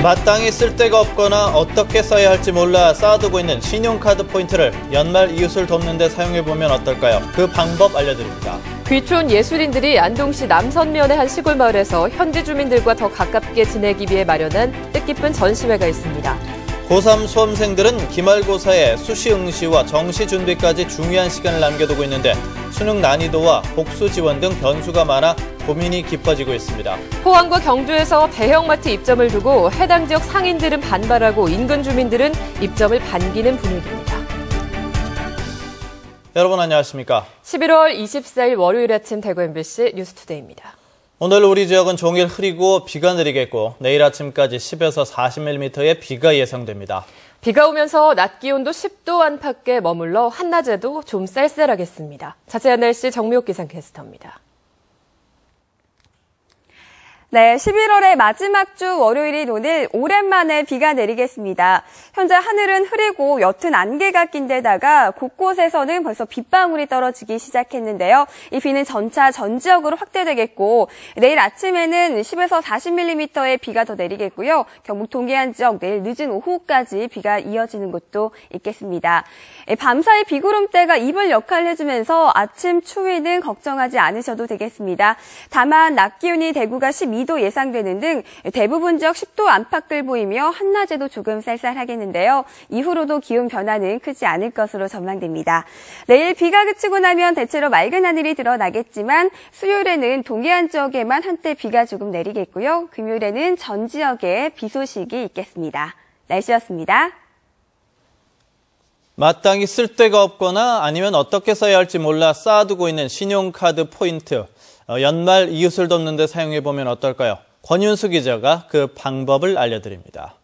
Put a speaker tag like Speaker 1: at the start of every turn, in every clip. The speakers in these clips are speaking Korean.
Speaker 1: 마땅히 쓸 데가 없거나 어떻게 써야 할지 몰라 쌓아두고 있는 신용카드 포인트를 연말 이웃을 돕는 데 사용해보면 어떨까요? 그 방법 알려드립니다.
Speaker 2: 귀촌 예술인들이 안동시 남선면의 한 시골 마을에서 현지 주민들과 더 가깝게 지내기 위해 마련한 뜻깊은 전시회가 있습니다.
Speaker 1: 고3 수험생들은 기말고사에 수시 응시와 정시 준비까지 중요한 시간을 남겨두고 있는데 수능 난이도와 복수 지원 등 변수가 많아 고민이 깊어지고 있습니다.
Speaker 2: 포항과 경주에서 대형마트 입점을 두고 해당 지역 상인들은 반발하고 인근 주민들은 입점을 반기는 분위기입니다.
Speaker 1: 여러분 안녕하십니까?
Speaker 2: 11월 24일 월요일 아침 대구 MBC 뉴스투데이입니다. 오늘
Speaker 1: 우리 지역은 종일 흐리고 비가 내리겠고 내일 아침까지 10에서 40mm의 비가 예상됩니다.
Speaker 2: 비가 오면서 낮 기온도 10도 안팎에 머물러 한낮에도 좀 쌀쌀하겠습니다. 자세한 날씨 정미옥 기상캐스터입니다.
Speaker 3: 네, 11월의 마지막 주 월요일인 오늘 오랜만에 비가 내리겠습니다. 현재 하늘은 흐리고 옅은 안개가 낀 데다가 곳곳에서는 벌써 빗방울이 떨어지기 시작했는데요. 이 비는 전차 전 지역으로 확대되겠고 내일 아침에는 10에서 40mm의 비가 더 내리겠고요. 경북 동해안 지역 내일 늦은 오후까지 비가 이어지는 곳도 있겠습니다. 밤사이 비구름대가 이불 역할을 해주면서 아침 추위는 걱정하지 않으셔도 되겠습니다. 다만 낮 기온이 대구가 12도 예상되는 등 대부분 지역 10도 안팎을 보이며 한낮에도 조금 쌀쌀하겠는데요. 이후로도 기온 변화는 크지 않을 것으로 전망됩니다. 내일 비가 그치고 나면 대체로 맑은 하늘이 드러나겠지만 수요일에는 동해안 지역에만 한때 비가 조금 내리겠고요. 금요일에는 전 지역에 비 소식이 있겠습니다. 날씨였습니다.
Speaker 1: 마땅히 쓸 데가 없거나 아니면 어떻게 써야 할지 몰라 쌓아두고 있는 신용카드 포인트. 연말 이웃을 돕는 데 사용해보면 어떨까요? 권윤수 기자가 그 방법을 알려드립니다.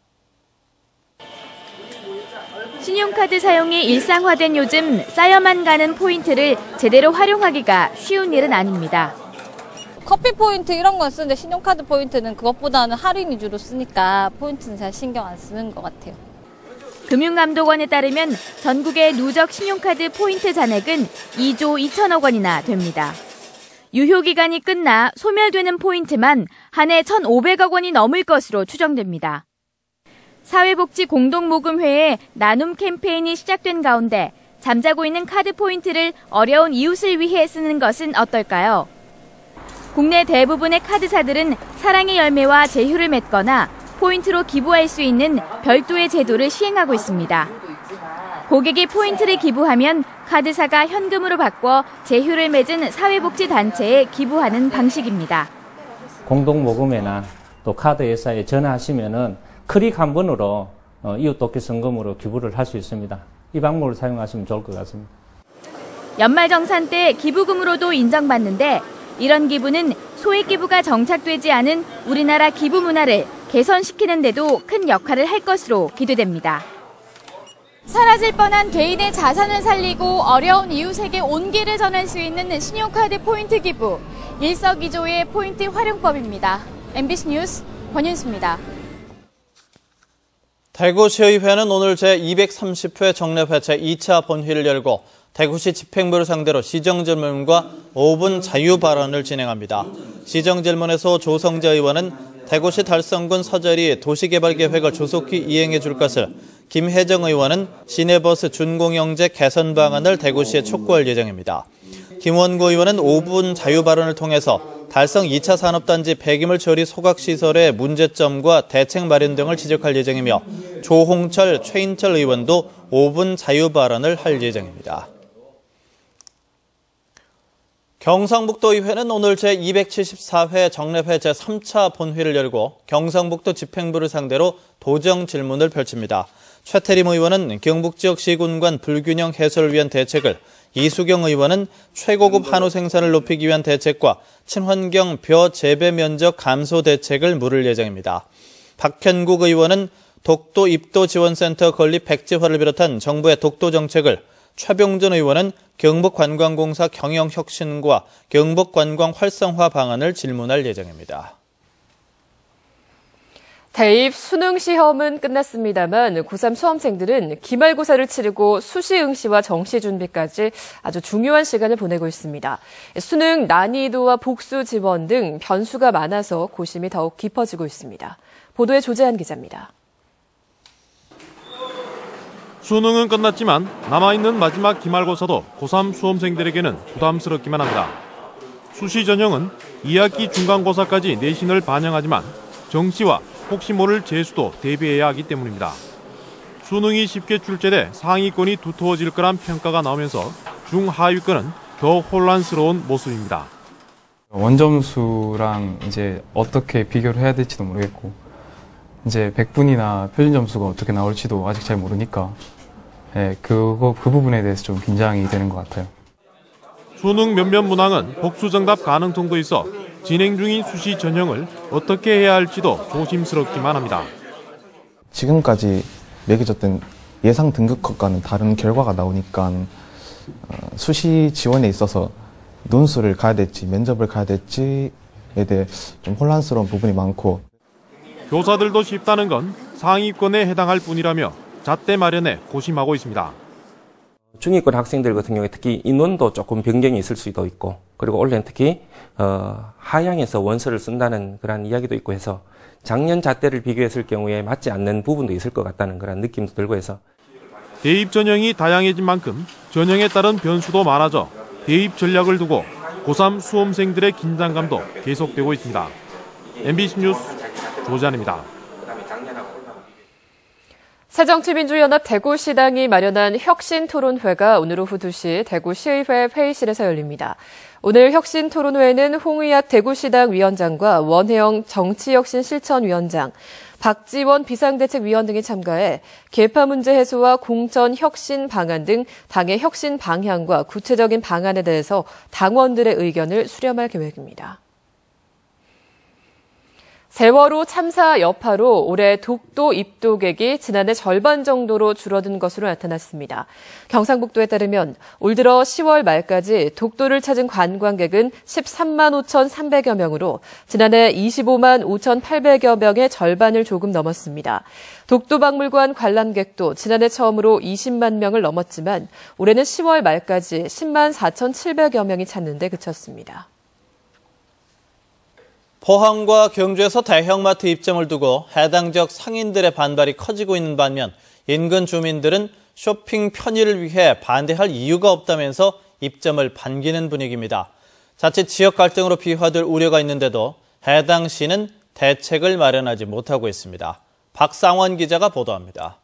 Speaker 4: 신용카드 사용이 일상화된 요즘 쌓여만 가는 포인트를 제대로 활용하기가 쉬운 일은 아닙니다.
Speaker 5: 커피 포인트 이런 건 쓰는데 신용카드 포인트는 그것보다는 할인 위주로 쓰니까 포인트는 잘 신경 안 쓰는 것 같아요.
Speaker 4: 금융감독원에 따르면 전국의 누적 신용카드 포인트 잔액은 2조 2천억 원이나 됩니다. 유효기간이 끝나 소멸되는 포인트만 한 해 1,500억 원이 넘을 것으로 추정됩니다. 사회복지공동모금회의 나눔 캠페인이 시작된 가운데 잠자고 있는 카드 포인트를 어려운 이웃을 위해 쓰는 것은 어떨까요? 국내 대부분의 카드사들은 사랑의 열매와 제휴를 맺거나 포인트로 기부할 수 있는 별도의 제도를 시행하고 있습니다. 고객이 포인트를 기부하면 카드사가 현금으로 바꿔 제휴를 맺은 사회복지단체에 기부하는 방식입니다.
Speaker 6: 공동모금회나 또 카드회사에 전화하시면은 클릭 한 번으로 이웃돕기 성금으로 기부를 할 수 있습니다. 이 방법을 사용하시면 좋을 것 같습니다.
Speaker 4: 연말정산 때 기부금으로도 인정받는데 이런 기부는 소액기부가 정착되지 않은 우리나라 기부 문화를 개선시키는 데도 큰 역할을 할 것으로 기대됩니다. 사라질 뻔한 개인의 자산을 살리고 어려운 이웃에게 온기를 전할 수 있는 신용카드 포인트 기부, 일석이조의 포인트 활용법입니다. MBC 뉴스 권윤수입니다.
Speaker 1: 대구시의회는 오늘 제230회 정례회 제2차 본회의를 열고 대구시 집행부를 상대로 시정질문과 5분 자유발언을 진행합니다. 시정질문에서 조성재 의원은 대구시 달성군 서절이 도시개발계획을 조속히 이행해 줄 것을, 김혜정 의원은 시내버스 준공영제 개선 방안을 대구시에 촉구할 예정입니다. 김원구 의원은 5분 자유발언을 통해서 달성 2차 산업단지 폐기물 처리 소각시설의 문제점과 대책 마련 등을 지적할 예정이며 조홍철, 최인철 의원도 5분 자유발언을 할 예정입니다. 경상북도의회는 오늘 제274회 정례회 제3차 본회의를 열고 경상북도 집행부를 상대로 도정 질문을 펼칩니다. 최태림 의원은 경북지역 시군간 불균형 해소를 위한 대책을, 이수경 의원은 최고급 한우 생산을 높이기 위한 대책과 친환경 벼 재배 면적 감소 대책을 물을 예정입니다. 박현국 의원은 독도 입도 지원센터 건립 백지화를 비롯한 정부의 독도 정책을, 최병준 의원은 경북관광공사 경영혁신과 경북관광 활성화 방안을 질문할 예정입니다.
Speaker 2: 대입 수능 시험은 끝났습니다만 고3 수험생들은 기말고사를 치르고 수시 응시와 정시 준비까지 아주 중요한 시간을 보내고 있습니다. 수능 난이도와 복수 지원 등 변수가 많아서 고심이 더욱 깊어지고 있습니다. 보도에 조재한 기자입니다.
Speaker 7: 수능은 끝났지만 남아있는 마지막 기말고사도 고3 수험생들에게는 부담스럽기만 합니다. 수시 전형은 2학기 중간고사까지 내신을 반영하지만 정시와 혹시 모를 재수도 대비해야 하기 때문입니다. 수능이 쉽게 출제돼 상위권이 두터워질 거란 평가가 나오면서 중하위권은 더 혼란스러운 모습입니다.
Speaker 8: 원점수랑 이제 어떻게 비교를 해야 될지도 모르겠고, 이제 백분이나 표준 점수가 어떻게 나올지도 아직 잘 모르니까, 그 부분에 대해서 좀 긴장이 되는 것 같아요.
Speaker 7: 수능 몇몇 문항은 복수 정답 가능성도 있어 진행 중인 수시 전형을 어떻게 해야 할지도 조심스럽기만 합니다.
Speaker 9: 지금까지 매겨졌던 예상 등급컷과는 다른 결과가 나오니까 수시 지원에 있어서 논술을 가야 될지 면접을 가야 될지에 대해 좀 혼란스러운 부분이 많고,
Speaker 7: 교사들도 쉽다는 건 상위권에 해당할 뿐이라며 잣대 마련에 고심하고 있습니다.
Speaker 10: 중위권 학생들 같은 경우에 특히 인원도 조금 변경이 있을 수도 있고, 그리고 올해는 특히 하향해서 원서를 쓴다는 그런 이야기도 있고 해서 작년 잣대를 비교했을 경우에 맞지 않는 부분도 있을 것 같다는 그런 느낌도 들고 해서
Speaker 7: 대입 전형이 다양해진 만큼 전형에 따른 변수도 많아져 대입 전략을 두고 고3 수험생들의 긴장감도 계속되고 있습니다. MBC 뉴스 조재환입니다.
Speaker 2: 새정치민주연합 대구시당이 마련한 혁신토론회가 오늘 오후 2시 대구시의회 회의실에서 열립니다. 오늘 혁신토론회에는 홍의학 대구시당 위원장과 원혜영 정치혁신실천위원장, 박지원 비상대책위원 등이 참가해 계파 문제 해소와 공천 혁신 방안 등 당의 혁신 방향과 구체적인 방안에 대해서 당원들의 의견을 수렴할 계획입니다. 세월호 참사 여파로 올해 독도 입도객이 지난해 절반 정도로 줄어든 것으로 나타났습니다. 경상북도에 따르면 올 들어 10월 말까지 독도를 찾은 관광객은 13만 5,300여 명으로 지난해 25만 5,800여 명의 절반을 조금 넘었습니다. 독도박물관 관람객도 지난해 처음으로 20만 명을 넘었지만 올해는 10월 말까지 10만 4,700여 명이 찾는 데 그쳤습니다.
Speaker 1: 포항과 경주에서 대형마트 입점을 두고 해당 지역 상인들의 반발이 커지고 있는 반면 인근 주민들은 쇼핑 편의를 위해 반대할 이유가 없다면서 입점을 반기는 분위기입니다. 자칫 지역 갈등으로 비화될 우려가 있는데도 해당 시는 대책을 마련하지 못하고 있습니다. 박상원 기자가 보도합니다.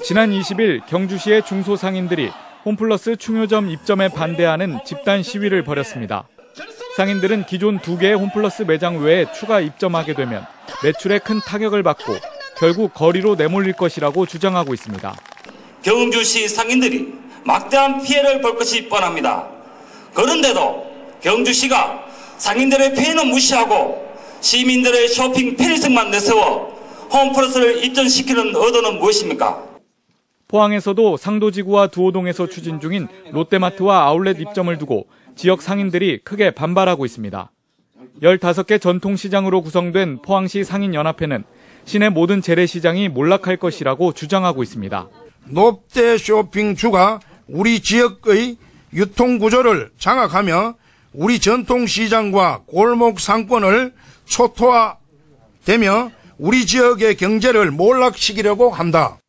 Speaker 11: 지난 20일 경주시의 중소상인들이 홈플러스 충효점 입점에 반대하는 집단 시위를 벌였습니다. 상인들은 기존 2개의 홈플러스 매장 외에 추가 입점하게 되면 매출에 큰 타격을 받고 결국 거리로 내몰릴 것이라고 주장하고 있습니다.
Speaker 12: 경주시 상인들이 막대한 피해를 볼 것이 뻔합니다. 그런데도 경주시가 상인들의 피해는 무시하고 시민들의 쇼핑 편의성만 내세워 홈플러스를 입점시키는 의도는 무엇입니까?
Speaker 11: 포항에서도 상도지구와 두호동에서 추진 중인 롯데마트와 아울렛 입점을 두고 지역 상인들이 크게 반발하고 있습니다. 15개 전통시장으로 구성된 포항시 상인연합회는 시내 모든 재래시장이 몰락할 것이라고 주장하고 있습니다.
Speaker 13: 롯데 쇼핑주가 우리 지역의 유통구조를 장악하며 우리 전통시장과 골목 상권을 초토화되며 우리 지역의 경제를 몰락시키려고 한다.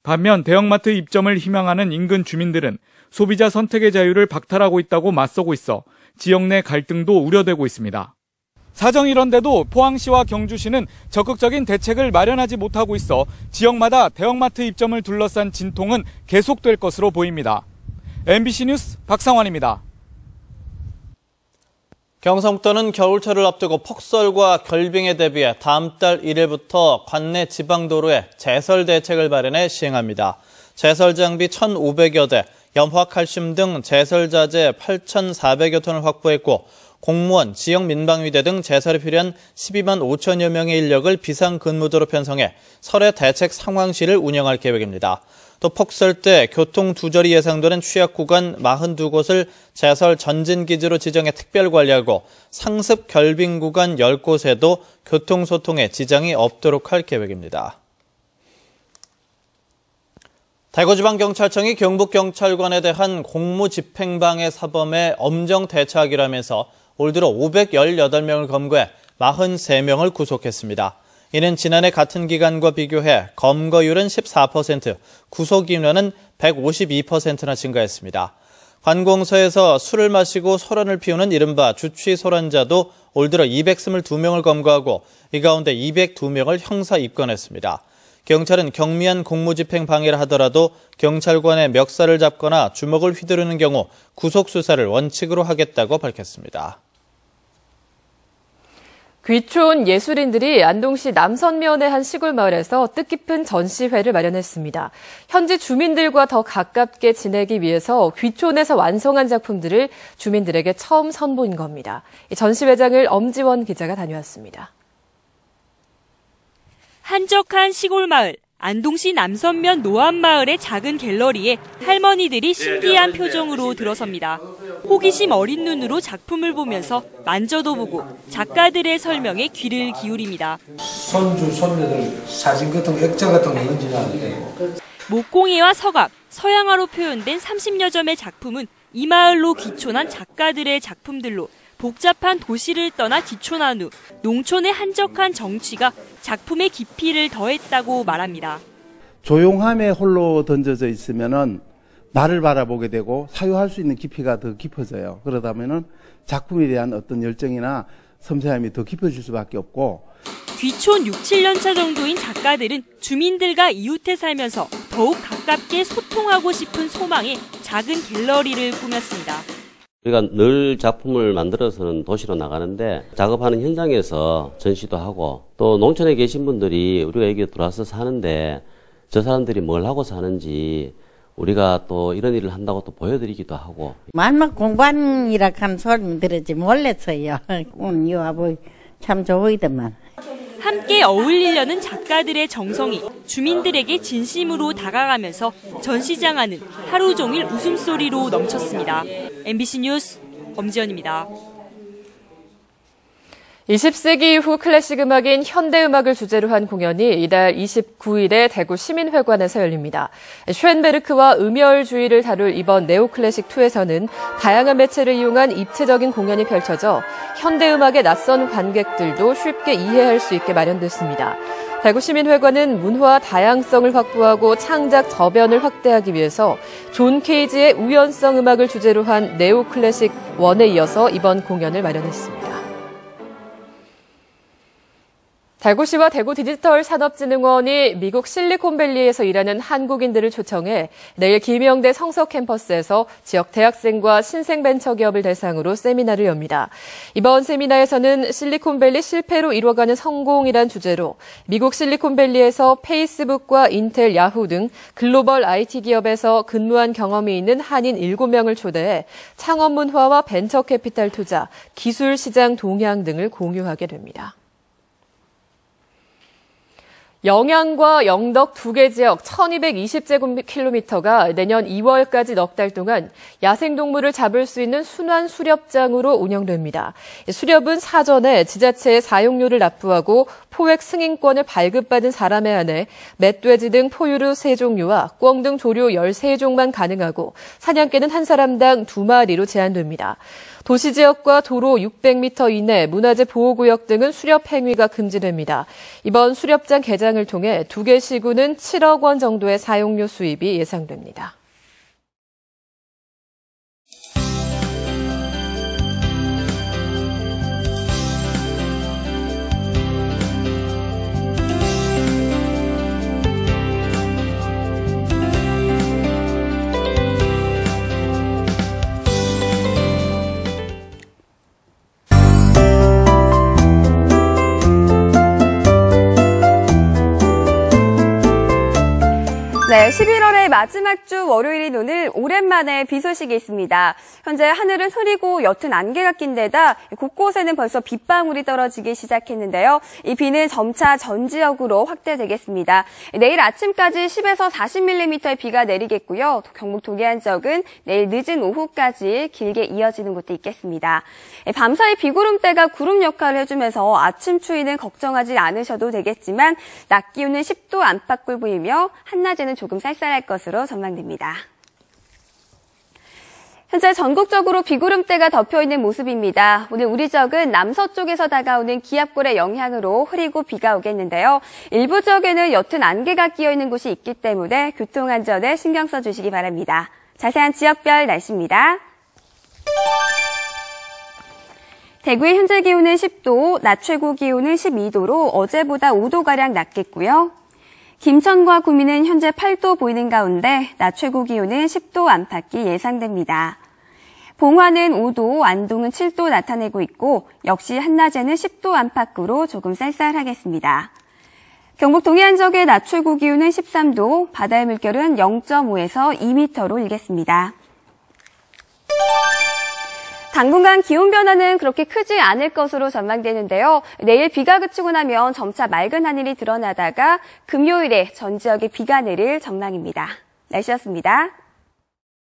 Speaker 11: 반면 대형마트 입점을 희망하는 인근 주민들은 소비자 선택의 자유를 박탈하고 있다고 맞서고 있어 지역 내 갈등도 우려되고 있습니다. 사정 이런데도 포항시와 경주시는 적극적인 대책을 마련하지 못하고 있어 지역마다 대형마트 입점을 둘러싼 진통은 계속될 것으로 보입니다. MBC 뉴스 박상환입니다.
Speaker 1: 경상북도는 겨울철을 앞두고 폭설과 결빙에 대비해 다음 달 1일부터 관내 지방도로에 제설 대책을 마련해 시행합니다. 제설 장비 1,500여 대, 염화 칼슘 등 제설 자재 8,400여 톤을 확보했고 공무원, 지역 민방위대 등 제설에 필요한 12만 5천여 명의 인력을 비상근무도로 편성해 설의 대책 상황실을 운영할 계획입니다. 또 폭설 때 교통 두절이 예상되는 취약 구간 42곳을 제설 전진기지로 지정해 특별 관리하고 상습 결빙 구간 10곳에도 교통소통에 지장이 없도록 할 계획입니다. 대구지방경찰청이 경북경찰관에 대한 공무집행방해 사범에 엄정 대처하기로 하면서 올 들어 518명을 검거해 43명을 구속했습니다. 이는 지난해 같은 기간과 비교해 검거율은 14%, 구속 인원은 152%나 증가했습니다. 관공서에서 술을 마시고 소란을 피우는 이른바 주취 소란자도 올 들어 222명을 검거하고 이 가운데 202명을 형사 입건했습니다. 경찰은 경미한 공무집행 방해를 하더라도 경찰관의 멱살을 잡거나 주먹을 휘두르는 경우 구속 수사를 원칙으로 하겠다고 밝혔습니다.
Speaker 2: 귀촌 예술인들이 안동시 남선면의 한 시골 마을에서 뜻깊은 전시회를 마련했습니다. 현지 주민들과 더 가깝게 지내기 위해서 귀촌에서 완성한 작품들을 주민들에게 처음 선보인 겁니다. 이 전시회장을 엄지원 기자가 다녀왔습니다.
Speaker 14: 한적한 시골 마을, 안동시 남선면 노암마을의 작은 갤러리에 할머니들이 신기한 표정으로 들어섭니다. 호기심 어린 눈으로 작품을 보면서 만져도 보고 작가들의 설명에 귀를 기울입니다.
Speaker 15: 손주, 손녀들 사진 같은 거, 액자 같은 거 있는지 아는데.
Speaker 14: 목공예와 서각, 서양화로 표현된 30여 점의 작품은 이 마을로 귀촌한 작가들의 작품들로 복잡한 도시를 떠나 귀촌한 후 농촌의 한적한 정취가 작품의 깊이를 더했다고 말합니다.
Speaker 16: 조용함에 홀로 던져져 있으면은 나를 바라보게 되고 사유할 수 있는 깊이가 더 깊어져요. 그러다면은 작품에 대한 어떤 열정이나 섬세함이 더 깊어질 수밖에 없고.
Speaker 14: 귀촌 6, 7년 차 정도인 작가들은 주민들과 이웃에 살면서 더욱 가깝게 소통하고 싶은 소망에 작은 갤러리를 꾸몄습니다.
Speaker 17: 우리가 늘 작품을 만들어서는 도시로 나가는데 작업하는 현장에서 전시도 하고 또 농촌에 계신 분들이 우리가 여기 들어와서 사는데 저 사람들이 뭘 하고 사는지 우리가 또 이런 일을 한다고 또 보여드리기도 하고.
Speaker 18: 말만 공부한이라 한 소리 들었지 몰랐어요. 오늘 이 와보 참 좋으더만.
Speaker 14: 함께 어울리려는 작가들의 정성이 주민들에게 진심으로 다가가면서 전시장 안은 하루 종일 웃음소리로 넘쳤습니다. MBC 뉴스 엄지연입니다.
Speaker 2: 20세기 이후 클래식 음악인 현대음악을 주제로 한 공연이 이달 29일에 대구 시민회관에서 열립니다. 쉔베르크와 음열주의를 다룰 이번 네오클래식2에서는 다양한 매체를 이용한 입체적인 공연이 펼쳐져 현대음악의 낯선 관객들도 쉽게 이해할 수 있게 마련됐습니다. 대구 시민회관은 문화 다양성을 확보하고 창작 저변을 확대하기 위해서 존 케이지의 우연성 음악을 주제로 한 네오클래식1에 이어서 이번 공연을 마련했습니다. 대구시와 대구 디지털 산업진흥원이 미국 실리콘밸리에서 일하는 한국인들을 초청해 내일 김영대 성서 캠퍼스에서 지역 대학생과 신생벤처기업을 대상으로 세미나를 엽니다. 이번 세미나에서는 실리콘밸리 실패로 이뤄가는 성공이란 주제로 미국 실리콘밸리에서 페이스북과 인텔, 야후 등 글로벌 IT 기업에서 근무한 경험이 있는 한인 7명을 초대해 창업 문화와 벤처 캐피탈 투자, 기술 시장 동향 등을 공유하게 됩니다. 영양과 영덕 두 개 지역 1220제곱킬로미터가 내년 2월까지 넉 달 동안 야생동물을 잡을 수 있는 순환 수렵장으로 운영됩니다. 수렵은 사전에 지자체에 사용료를 납부하고 포획 승인권을 발급받은 사람에 한해 멧돼지 등 포유류 3종류와 꿩 등 조류 13종만 가능하고 사냥개는 한 사람당 2마리로 제한됩니다. 도시지역과 도로 600m 이내 문화재 보호구역 등은 수렵 행위가 금지됩니다. 이번 수렵장 개장을 통해 두 개 시구는 7억 원 정도의 사용료 수입이 예상됩니다.
Speaker 3: 네, 11월의 마지막 주 월요일인 오늘 오랜만에 비 소식이 있습니다. 현재 하늘은 흐리고 옅은 안개가 낀 데다 곳곳에는 벌써 빗방울이 떨어지기 시작했는데요. 이 비는 점차 전 지역으로 확대되겠습니다. 내일 아침까지 10에서 40mm의 비가 내리겠고요. 경북 동해안 지역은 내일 늦은 오후까지 길게 이어지는 곳도 있겠습니다. 밤사이 비구름대가 구름 역할을 해주면서 아침 추위는 걱정하지 않으셔도 되겠지만 낮 기온은 10도 안팎을 보이며 한낮에는 조금 쌀쌀할 것으로 전망됩니다. 현재 전국적으로 비구름대가 덮여있는 모습입니다. 오늘 우리 지역은 남서쪽에서 다가오는 기압골의 영향으로 흐리고 비가 오겠는데요. 일부 지역에는 옅은 안개가 끼어있는 곳이 있기 때문에 교통안전에 신경 써주시기 바랍니다. 자세한 지역별 날씨입니다. 대구의 현재 기온은 10도, 낮 최고 기온은 12도로 어제보다 5도가량 낮겠고요. 김천과 구미는 현재 8도 보이는 가운데 낮 최고 기온은 10도 안팎이 예상됩니다. 봉화는 5도, 안동은 7도 나타내고 있고 역시 한낮에는 10도 안팎으로 조금 쌀쌀하겠습니다. 경북 동해안 지역의 낮 최고 기온은 13도, 바다의 물결은 0.5에서 2m로 일겠습니다. 당분간 기온 변화는 그렇게 크지 않을 것으로 전망되는데요. 내일 비가 그치고 나면 점차 맑은 하늘이 드러나다가 금요일에 전 지역에 비가 내릴 전망입니다. 날씨였습니다.